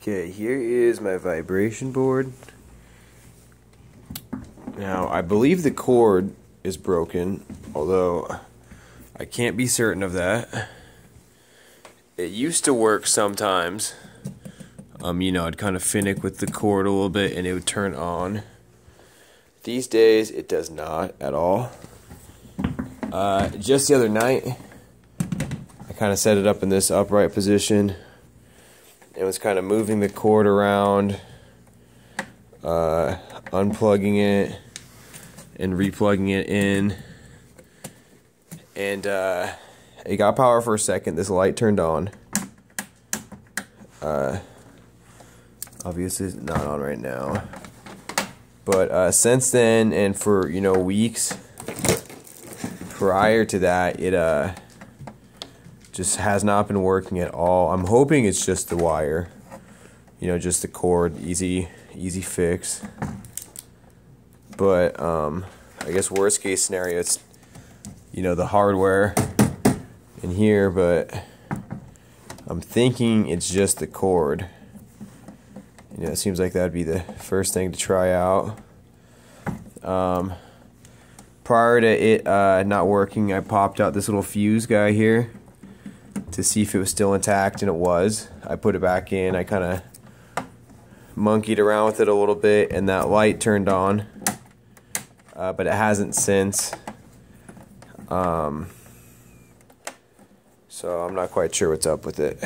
Okay, here is my vibration board. Now, I believe the cord is broken, although I can't be certain of that. It used to work sometimes. I'd kind of finick with the cord a little bit and it would turn on. These days, it does not at all. Just the other night, I kind of set it up in this upright position. It was kind of moving the cord around, unplugging it, and replugging it in. And it got power for a second. This light turned on. Obviously, it's not on right now. But since then, and for weeks prior to that, it just has not been working at all. I'm hoping it's just the wire, just the cord, easy fix. But I guess worst case scenario, it's the hardware in here, but I'm thinking it's just the cord. It seems like that'd be the first thing to try out. Prior to it not working, I popped out this little fuse guy here to see if it was still intact, and it was. I put it back in. I kind of monkeyed around with it a little bit, and that light turned on, but it hasn't since. So I'm not quite sure what's up with it.